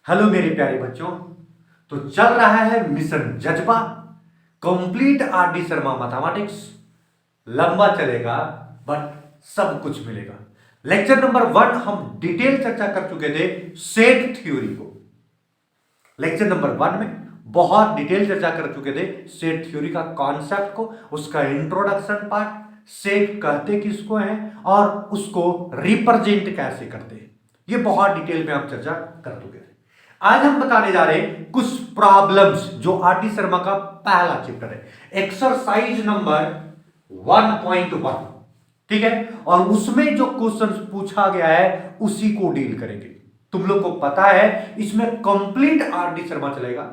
Hello मेरे प्यारे बच्चों। तो चल रहा है मिशन जज्बा complete R D Sharma mathematics. लंबा चलेगा बट सब कुछ मिलेगा। लेक्चर नंबर 1 हम डिटेल चर्चा कर चुके थे सेट थ्योरी को। लेक्चर नंबर 1 में बहुत डिटेल चर्चा कर चुके थे सेट थ्योरी का कॉन्सेप्ट को, उसका इंट्रोडक्शन पार्ट, सेट कहते किसको हैं और उसको रिप्रेजेंट कैसे करते हैं, ये बहुत डिटेल में हम चर्चा कर चुके थे। आज हम बताने जा रहे हैं कुछ प्रॉब्लम्स जो आर टी शर्मा का पहला चैप्टर है, एक्सरसाइज नंबर 1.1। ठीक है, और उसमें जो क्वेश्चंस पूछा गया है उसी को डील करेंगे। तुम लोग को पता है इसमें कंप्लीट आर डी शर्मा चलेगा,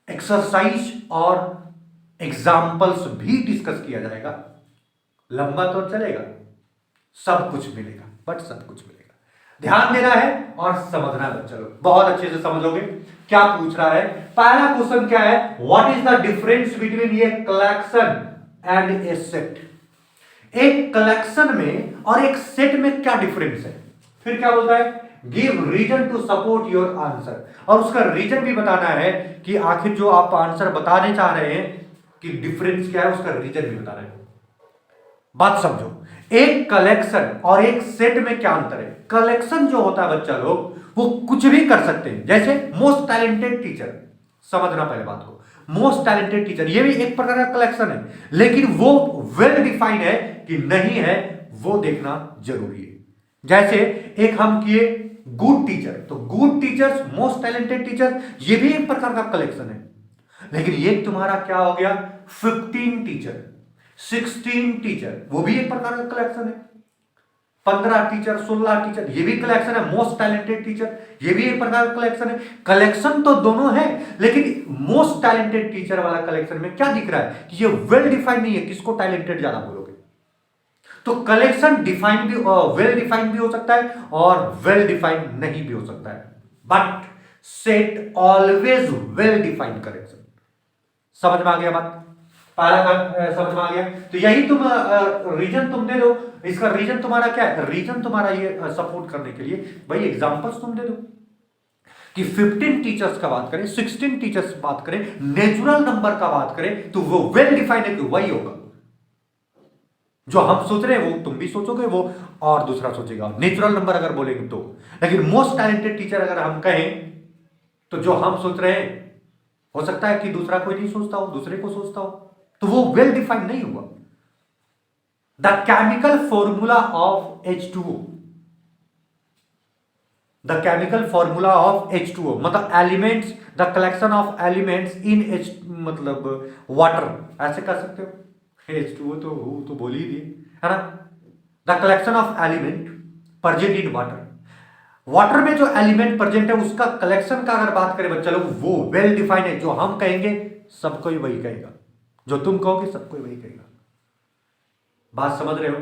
एक्सरसाइज और एग्जाम्पल्स भी डिस्कस किया जाएगा। लंबा तो चलेगा, सब कुछ मिलेगा बट सब कुछ मिलेगा। ध्यान देना है और समझना है बच्चा लोग, बहुत अच्छे से समझोगे। क्या पूछ रहा है, पहला क्वेश्चन क्या है, what is the difference between a collection and A set. एक कलेक्शन में और एक सेट में क्या डिफरेंस है। फिर क्या बोलता है, give reason to support your answer, और उसका रीजन भी बताना है कि आखिर जो आप आंसर बताने चाह रहे हैं कि डिफरेंस क्या है, उसका रीजन भी बताना है। बात समझो, एक कलेक्शन और एक सेट में क्या अंतर है। कलेक्शन जो होता है बच्चा लोग वो कुछ भी कर सकते हैं, जैसे मोस्ट टैलेंटेड टीचर। समझना पहले बात को, मोस्ट टैलेंटेड टीचर ये भी एक प्रकार का कलेक्शन है, लेकिन वो वेल डिफाइंड है कि नहीं है वो देखना जरूरी है। जैसे एक हम किए गुड टीचर, तो good teachers, most talented teacher, ये भी एक प्रकार का कलेक्शन है। लेकिन ये तुम्हारा क्या हो गया, 15 टीचर, 16 टीचर, वो भी एक प्रकार का कलेक्शन है। 15 टीचर, 16 टीचर, ये भी कलेक्शन है। मोस्ट टैलेंटेड टीचर, ये भी एक प्रकार का कलेक्शन है। कलेक्शन तो दोनों है, लेकिन मोस्ट टैलेंटेड टीचर वाला कलेक्शन में क्या दिख रहा है कि ये वेल डिफाइंड नहीं है, किसको टैलेंटेड ज्यादा बोलोगे। तो कलेक्शन डिफाइंड भी, वेल डिफाइंड भी हो सकता है और वेल डिफाइंड नहीं भी हो सकता है, but set always well defined collection. समझ में आ गया बात, पहला समझ में आ गया। तो यही तुम रीजन तुम दे दो, इसका रीजन तुम्हारा क्या है, रीजन तुम्हारा ये सपोर्ट करने के लिए भाई एग्जांपल्स तुम दे दो कि 15 टीचर्स का बात करें, 16 टीचर्स बात करें, नेचुरल नंबर का बात करें, तो वो वेल डिफाइंड है कि वही होगा। जो हम सोच रहे हैं वो तुम भी सोचोगे, वो और दूसरा सोचेगा। नेचुरल नंबर अगर बोलेंगे तो, लेकिन मोस्ट टैलेंटेड टीचर अगर हम कहें तो जो हम सोच रहे हैं हो सकता है कि दूसरा कोई नहीं सोचता हो, दूसरे को सोचता हो, तो वो वेल डिफाइंड नहीं हुआ। The chemical formula of H2O, the chemical formula of H2O मतलब elements, the collection of elements in H मतलब वाटर, ऐसे कर सकते हो। H2O तो बोल ही दिए है ना। The collection of element present in water, water में जो एलिमेंट प्रेजेंट है उसका कलेक्शन का अगर बात करें बच्चा लोग, वो वेल डिफाइंड है। जो हम कहेंगे सबको ही वही कहेगा, जो तुम कहोगे सबको ही वही कहेगा। बात समझ रहे हो,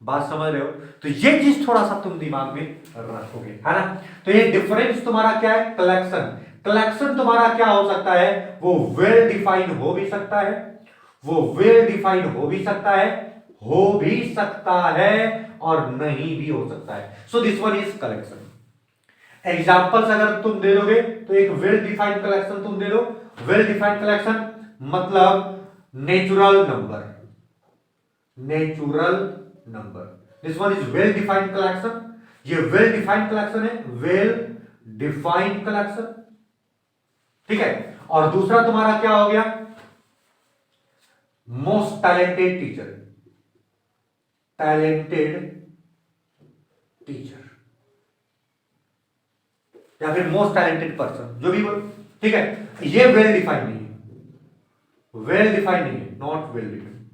बात समझ रहे हो। तो ये चीज थोड़ा सा तुम दिमाग में रखोगे, है ना। तो ये डिफरेंस तुम्हारा क्या है, कलेक्शन। कलेक्शन तुम्हारा क्या हो सकता है, वो वेल डिफाइंड हो भी सकता है, वो वेल डिफाइंड हो भी सकता है, हो भी सकता है और नहीं भी हो सकता है। So this one is collection. Examples अगर तुम दे दोगे तो एक वेल डिफाइंड कलेक्शन तुम दे दो। वेल डिफाइंड कलेक्शन मतलब natural number, natural number, this one is well defined collection. ये वेल डिफाइंड कलेक्शन है, वेल डिफाइंड कलेक्शन। ठीक है, और दूसरा तुम्हारा क्या हो गया, most talented teacher, talented teacher या फिर मोस्ट टैलेंटेड पर्सन, जो भी बोलो। ठीक है, ये वेल डिफाइंड नहीं है, वेल डिफाइंड नहीं है, not well defined,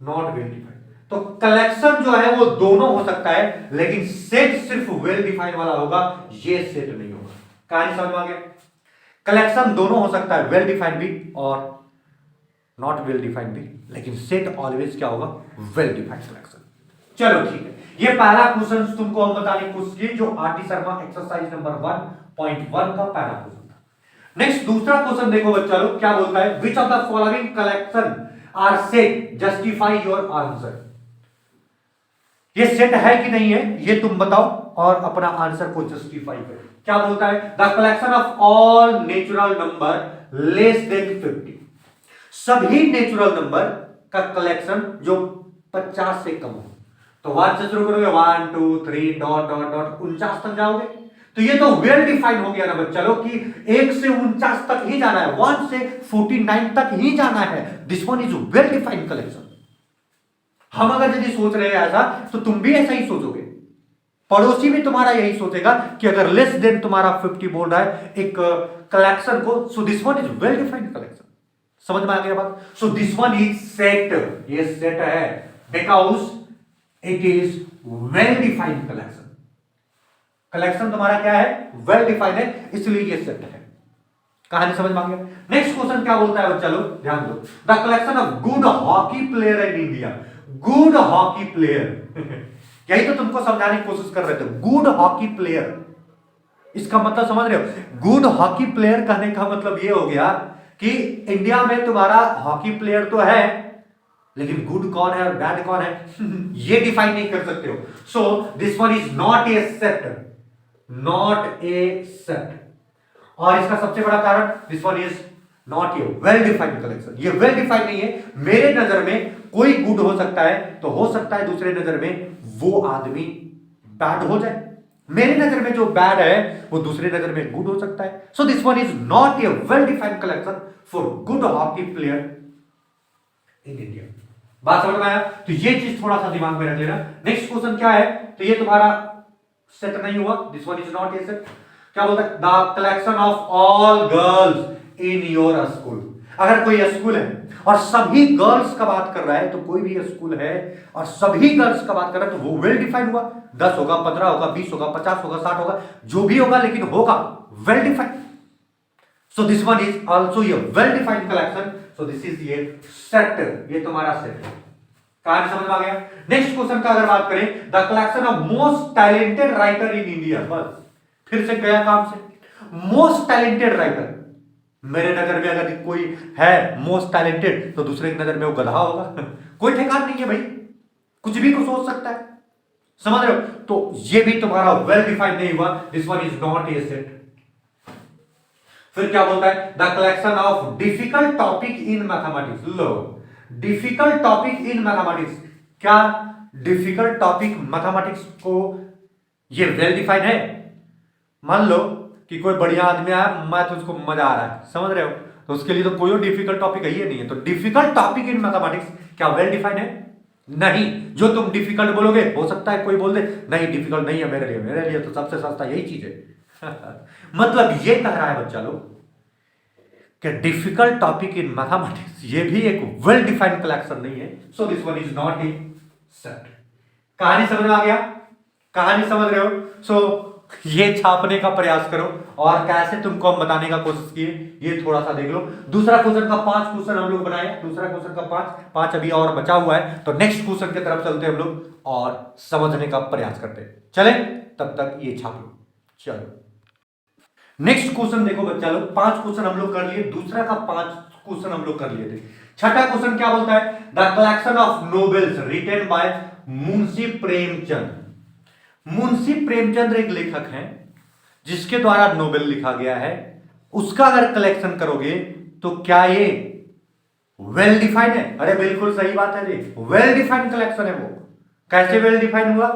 not well defined. तो कलेक्शन जो है वो दोनों हो सकता है, लेकिन सेट सिर्फ वेल डिफाइंड वाला होगा, ये सेट नहीं होगा। कहानी समझ में आ गया। कलेक्शन दोनों हो सकता है, वेल डिफाइंड भी और नॉट वेल डिफाइंड भी, लेकिन सेट ऑलवेज क्या होगा, वेल डिफाइंड कलेक्शन। चलो ठीक है, ये पहला क्वेश्चन तुमको हम बताने की कोशिश की जो R T Sharma exercise number 1.1 का पहला क्वेश्चन था। नेक्स्ट दूसरा क्वेश्चन देखो बच्चा लोग, क्या बोलता है, which of the following collection are set, justify your answer. ये सेट है कि नहीं है ये तुम बताओ और अपना आंसर को जस्टिफाई करो। क्या बोलता है? The collection of all natural number less than 50, सभी नेचुरल नंबर का कलेक्शन जो 50 से कम हो। तो 1 से शुरू करोगे, 1 2 3 डॉट डॉट डॉट 49 तक जाओगे। तो ये तो वेल डिफाइन हो गया ना बच्चा लोग कि 1 से 49 तक ही जाना है, 1 से 49 तक ही जाना है। This one is well defined collection. हम अगर यदि सोच रहे हैं ऐसा तो तुम भी ऐसा ही सोचोगे, पड़ोसी भी तुम्हारा यही सोचेगा कि अगर लेस देन तुम्हारा 50 बोल रहा है एक कलेक्शन को, so this one is well defined collection. समझ में आ गया बात? So this one is set, ये सेट है because it is well defined collection. Collection तुम्हारा क्या है? वेल डिफाइंड है, इसलिए ये सेट है। कहानी समझ में आ गया? नेक्स्ट क्वेश्चन क्या बोलता है बच्चा लोग, ध्यान दो। The collection of good hockey player in India. Good hockey player यही तो तुमको समझाने की कोशिश कर रहे थे। गुड हॉकी प्लेयर, इसका मतलब समझ रहे हो? गुड हॉकी प्लेयर कहने का मतलब ये हो गया कि इंडिया में तुम्हारा हॉकी प्लेयर तो है, लेकिन गुड कौन है और बैड कौन है ये डिफाइन नहीं कर सकते हो। So this one is not a set, not a set. और इसका सबसे बड़ा कारण, this one is not a well defined collection. ये वेल डिफाइंड नहीं है। मेरे नजर में कोई गुड हो सकता है, तो हो सकता है दूसरे नजर में वो आदमी बैड हो जाए। मेरे नजर में जो बैड है वो दूसरे नजर में गुड हो सकता है। So this one is not a well defined collection for good hockey player in India. बात समझ में आया? तो ये चीज थोड़ा सा दिमाग में रख लेना। नेक्स्ट क्वेश्चन क्या है? तो ये तुम्हारा सेट नहीं हुआ, this one is not a set. क्या बोलता है? The collection of all girls in your school. अगर कोई स्कूल है और सभी गर्ल्स का बात कर रहा है, तो कोई भी स्कूल है और सभी गर्ल्स का बात कर रहा है, तो वो वेल डिफाइंड हुआ। 10 होगा, 15 होगा, 20 होगा, 50 होगा, 60 होगा, जो भी होगा, लेकिन होगा well defined. So this one is also a well defined collection. So this is ये सेट, ये तुम्हारा सेट है। कहानी समझ में आ गया? नेक्स्ट क्वेश्चन का अगर बात करें, the collection of most talented writer in India. बस फिर से गया काम से। मोस्ट टैलेंटेड राइटर, मेरे नजर में अगर कोई है मोस्ट टैलेंटेड, तो दूसरे की नजर में वो गधा होगा कोई ठिकान नहीं है भाई, कुछ भी को सोच सकता है। समझ रहे हो? तो ये भी तुम्हारा वेल डिफाइंड नहीं हुआ, this one is not a set. फिर क्या बोलता है? The collection of difficult topic in mathematics. Low, difficult topic in mathematics. क्या डिफिकल्ट टॉपिक मैथमेटिक्स को ये वेल डिफाइंड है? मान लो कि कोई बढ़िया आदमी आया, मैथ उसको मजा आ रहा है, समझ रहे हो, तो उसके लिए तो कोई डिफिकल्ट टॉपिक है ही नहीं है। तो डिफिकल्ट टॉपिक इन मैथमेटिक्स क्या वेल डिफाइंड है? नहीं। जो तुम डिफिकल्ट बोलोगे, हो सकता है कोई बोल दे नहीं डिफिकल्ट नहीं है मेरे लिए तो सबसे सस्ता यही चीज है मतलब ये कह रहा है बच्चा लोग कि डिफिकल्ट टॉपिक इन मैथमेटिक्स ये भी एक वेल डिफाइंड कलेक्शन नहीं है। So this one is not a set. कहानी समझ में आ गया? कहानी समझ रहे हो? सो ये छापने का प्रयास करो और कैसे तुमको हम बताने का कोशिश किए ये थोड़ा सा देख लो। दूसरा क्वेश्चन का 5 क्वेश्चन हम लोग बनाए, दूसरा क्वेश्चन का 5 अभी और बचा हुआ है। तो नेक्स्ट क्वेश्चन की तरफ चलते हैं हम लोग और समझने का प्रयास करते हैं। चले तब तक ये छाप लो। चलो नेक्स्ट क्वेश्चन देखो बच्चा लोग, 5 क्वेश्चन हम लोग कर लिए, दूसरा का 5 क्वेश्चन हम लोग कर लिए थे। छठा क्वेश्चन क्या बोलता है? The collection of novels written by Munshi Premchand. Munshi Premchand एक लेखक हैं जिसके द्वारा नोवेल लिखा गया है, उसका अगर कलेक्शन करोगे तो क्या ये वेल डिफाइंड है? अरे बिल्कुल सही बात है जी, वेल डिफाइंड कलेक्शन है वो। कैसे वेल डिफाइंड हुआ?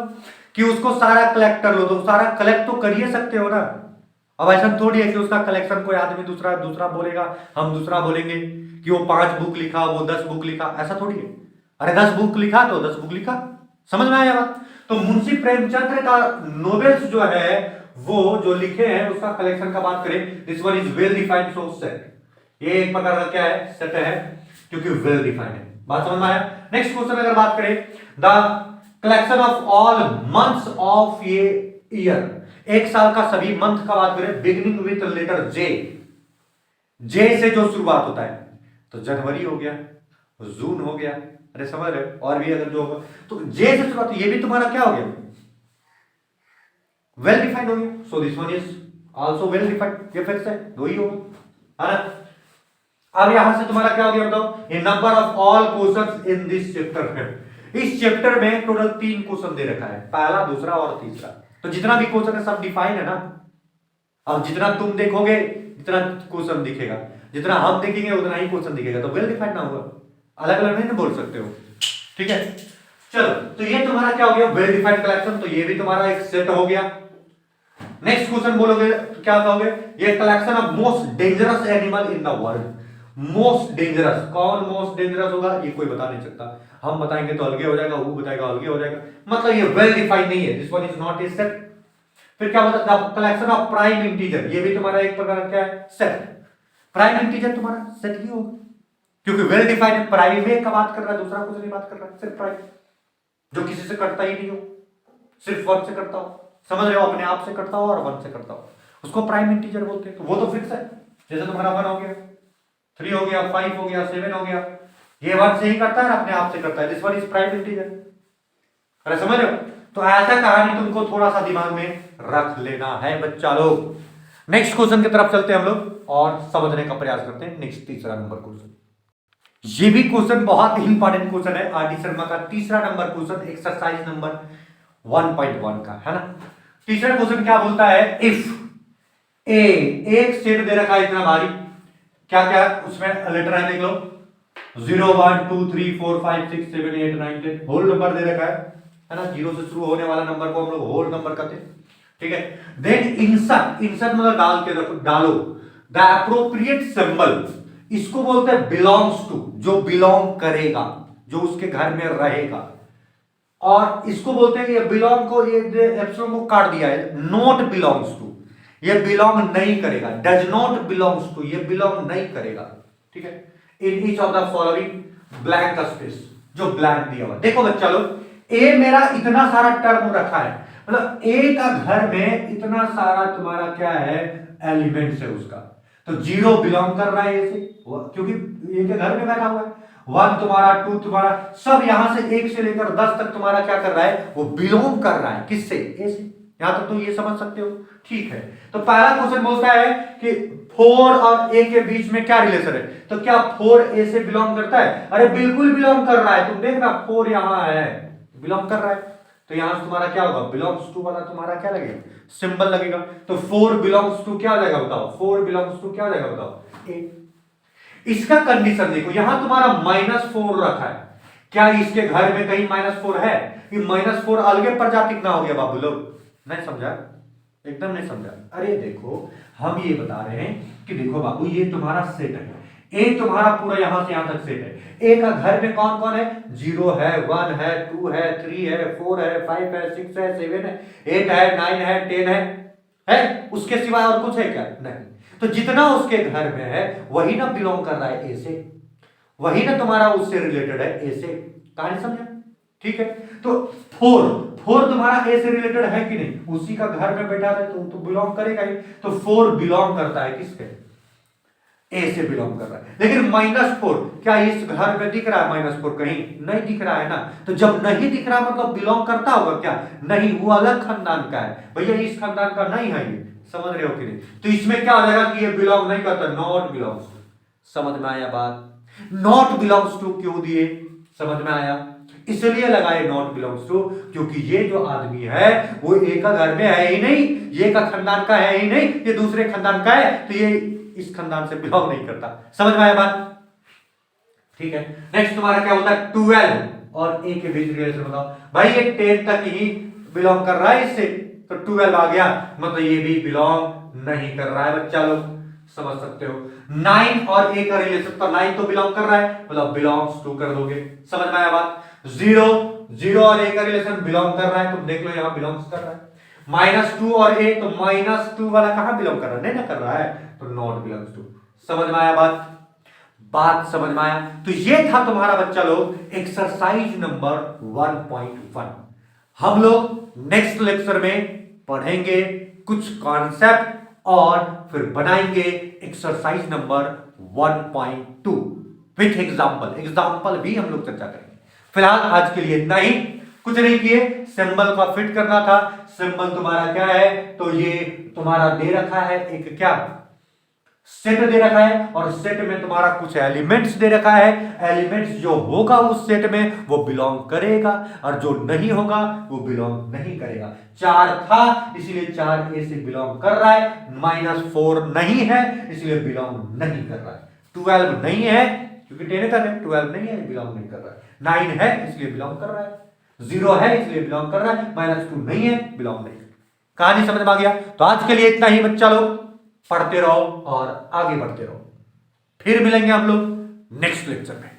कि उसको सारा कलेक्ट कर लो, तो सारा कलेक्ट तो कर ही सकते हो ना। अब ऐसा थोड़ी है कि उसका कलेक्शन कोई आदमी दूसरा बोलेगा, हम दूसरा बोलेंगे कि वो 5 बुक लिखा, वो 10 बुक लिखा, ऐसा थोड़ी है। अरे 10 बुक लिखा तो 10 बुक लिखा। समझ में आया बात? तो मुंशी प्रेमचंद का नोवेल्स जो है वो जो लिखे हैं उसका कलेक्शन का बात करें, this one is well defined, so set. ये एक प्रकार का क्या है? सेट है, क्योंकि वेल डिफाइंड है। बात समझ में आया? नेक्स्ट क्वेश्चन अगर बात करें, the collection of all months of ये ईयर, एक साल का सभी मंथ का बात करें, बिगिनिंग विथ लेटर जे, जे से जो शुरुआत होता है, तो जनवरी हो गया, जून हो गया, अरे समझ रहे हो, और भी अगर जो होगा तो जे से शुरुआत, ये भी तुम्हारा क्या हो गया? वेल डिफाइंड हो गया। So this one is also well defined, ये फिक्स है, दो ही होगा, है ना। अब यहां से तुम्हारा क्या हो गया बताओ? ये number of all questions in this chapter है, इस चैप्टर में टोटल 3 क्वेश्चन दे रखा है, पहला, दूसरा और तीसरा। तो जितना भी क्वेश्चन है सब डिफाइन है ना। अब जितना तुम देखोगे जितना क्वेश्चन दिखेगा, जितना हम देखेंगे उतना ही क्वेश्चन दिखेगा, तो वेल डिफाइंड ना होगा, अलग अलग नहीं बोल सकते हो। ठीक है, चलो, तो ये तुम्हारा क्या हो गया, वेल डिफाइंड कलेक्शन। तो ये भी तुम्हारा एक सेट हो गया। नेक्स्ट क्वेश्चन बोलोगे तो क्या कहोगे, ये collection of most dangerous animal in the world. Most dangerous, कौन मोस्ट डेंजरस होगा ये कोई बता नहीं सकता, हम बताएंगे तो अलगे हो जाएगा, वो बताएगा अलगे हो जाएगा, मतलब ये वेल डिफाइंड नहीं है, this one is not a set. फिर क्या होता है, कलेक्शन ऑफ प्राइम इंटीजर, ये भी तुम्हारा एक प्रकार का क्या है, सेट। प्राइम इंटीजर तुम्हारा सेट ही होगा, क्योंकि वेल डिफाइंड है, प्राइम में का बात कर रहा है, दूसरा कुछ नहीं बात कर रहा है, सिर्फ प्राइम, जो किसी से करता ही नहीं हो, सिर्फ वन से करता हो, समझ रहे हो, अपने आप से करता हो और वन से करता हो, उसको प्राइम इंटीजर बोलते हैं। तो वो तो फिक्स है, जैसे तुम्हारा 1 हो गया, 3 हो गया, 5 हो गया, 7 हो गया, ये 1 से ही करता है, अपने आप से करता है, this one is prime integer. अरे समझ रहे हो, तो ऐसा कहानी तुमको थोड़ा सा दिमाग में रख लेना है बच्चा लोग। नेक्स्ट क्वेश्चन की तरफ चलते हैं हम लोग और समझने का प्रयास करते हैं। नेक्स्ट तीसरा नंबर क्वेश्चन, ये भी क्वेश्चन बहुत इंपॉर्टेंट क्वेश्चन है, आर डी शर्मा का तीसरा नंबर क्वेश्चन, एक्सरसाइज नंबर 1.1 का है ना। तीसरा क्वेश्चन क्या बोलता है, इफ ए, एक सेट दे रखा है इतना भारी, क्या क्या उसमें लेटर है देख लो, 0 1 2 3 4 5 6 7 8 9 10 होल नंबर दे रखा है ना, 0 से शुरू होने वाला नंबर को हम लोग होल नंबर कहते हैं। ठीक है, देन इंसर्ट, इंसर्ट मतलब डाल के रखो, डालो द एप्रोप्रिएट सिंबल, इसको बोलते हैं बिलोंग्स टू, जो बिलोंग करेगा, जो उसके घर में रहेगा, और इसको बोलते हैं ये बिलोंग को, ये एप्सिलॉन को काट दिया है, नॉट बिलोंग्स टू, ये बिलोंग नहीं करेगा, डज नॉट बिलोंग्स टू, ये बिलोंग नहीं करेगा। ठीक है, in each of the following blank space, जो ब्लैंक दिया हुआ, देखो बच्चा लोग, ए मेरा इतना सारा टर्म रखा है, मतलब ए का घर में इतना सारा तुम्हारा क्या है, एलिमेंट्स है उसका, तो 0 बिलोंग कर रहा है ए से, क्योंकि ए के घर में बैठा हुआ है, 1 तुम्हारा, 2 तुम्हारा, सब यहां से 1 से लेकर 10 तक तुम्हारा क्या कर रहा है, वो बिलोंग कर रहा है, किससे, ए से। यहां तक तो ये समझ सकते हो। ठीक है, तो पहला क्वेश्चन बोलता है कि 4 और ए के बीच में क्या रिलेशन है, तो क्या 4 ए से बिलोंग करता है, अरे बिल्कुल बिलोंग कर रहा है, तुम देखना 4 यहां है, बिलोंग कर रहा है, तो यहां से तुम्हारा क्या होगा, बिलोंग्स टू वाला तुम्हारा क्या लगेगा, सिंबल लगेगा, तो 4 बिलोंग्स टू क्या हो जाएगा बताओ, 4 बिलोंग्स टू क्या हो जाएगा बताओ, ए। इसका कंडीशन देखो, यहां तुम्हारा -4 रखा है, क्या इसके घर में कहीं -4 है, ये -4 अलगे प्रजाति ना हो गया बाबू लोग, नहीं समझा, एकदम नहीं समझा। अरे देखो, हम ये बता रहे हैं कि देखो बाबू, ये तुम्हारा सेट है, ए तुम्हारा पूरा यहां से यहां तक सेट है, ए का घर में कौन कौन है, 0 है, 1 है, 2 है, 3 है, 4 है, 5 है, 6 है, 7 है, 8 है, 9 है, 10 है, उसके सिवाय और कुछ है क्या, नहीं। तो जितना उसके घर में है वही ना बिलोंग कर रहा है ए से, वही ना तुम्हारा उससे रिलेटेड है ए से, कहानी समझा। ठीक है, तो 4 तुम्हारा ए से रिलेटेड है कि नहीं, उसी का घर में बैठा है तो बिलोंग करेगा ही, तो 4 बिलोंग करता है किसके, ए से बिलोंग कर रहा है। लेकिन -4 क्या इस घर में दिख रहा है, -4 कहीं नहीं दिख रहा है ना, तो जब नहीं दिख रहा मतलब बिलोंग करता होगा क्या, नहीं, वो अलग खानदान का है भैया, इस खानदान का नहीं है ये, समझ रहे हो कि नहीं। तो इसमें क्या हो जाएगा कि ये बिलोंग नहीं करता, नॉट बिलोंग्स टू, समझ में आया बात, नॉट बिलोंग्स टू क्यों दिए, समझ में आया, इसलिए लगाए नॉट बिलोंग्स टू, क्योंकि ये जो आदमी है वो एक का घर में है ही नहीं, ये का खानदान का है ही नहीं, ये दूसरे खानदान का है, तो ये इस खानदान से बिलोंग नहीं करता, समझ में आया बात। ठीक है, नेक्स्ट तुम्हारा क्या होता है, 12 और ए के बीच रिलेशन बताओ, भाई ये 10 तक ही बिलोंग कर रहा है इससे, तो 12 आ गया, मतलब ये भी बिलोंग नहीं कर रहा है, बच्चा लोग समझ सकते हो। 9 और ए का रिलेशन, तो 9 तो बिलोंग कर रहा है, मतलब बिलोंग्स टू कर दोगे, समझ में आया बात। 0 और ए का रिलेशन बिलोंग कर रहा है, तुम देख लो यहां बिलोंग्स कर रहा है, -2 और ए, तो -2 वाला कहां बिलोंग कर रहा है, नहीं ना कर रहा है, तो नॉट बिलोंग्स टू, समझ में आया बात समझ में आया। तो ये था तुम्हारा बच्चा लोग एक्सरसाइज नंबर 1.1। हम लोग नेक्स्ट लेक्चर में पढ़ेंगे कुछ कॉन्सेप्ट और फिर बनाएंगे एक्सरसाइज नंबर 1.2 विथ एग्जाम्पल भी हम लोग चर्चा करेंगे। फिलहाल आज के लिए इतना ही, कुछ नहीं किए, सिंबल का फिट करना था। सिंबल तुम्हारा क्या है, तो ये तुम्हारा दे रखा है एक क्या सेट दे रखा है और सेट में तुम्हारा कुछ एलिमेंट्स दे रखा है, एलिमेंट्स जो होगा उस सेट में वो बिलोंग करेगा और जो नहीं होगा वो बिलोंग नहीं करेगा। 4 था इसलिए 4 ए से बिलोंग कर रहा है, -4 नहीं है इसलिए बिलोंग नहीं कर रहा है, 12 नहीं है क्योंकि 10 तक है, 12 नहीं है बिलोंग नहीं कर रहा है, 9 है इसलिए बिलोंग कर रहा है, 0 है इसलिए बिलोंग कर रहा है, -2 नहीं है बिलोंग नहीं। कहानी समझ में आ गया? तो आज के लिए इतना ही बच्चा लोग, पढ़ते रहो और आगे बढ़ते रहो। फिर मिलेंगे हम लोग नेक्स्ट लेक्चर में।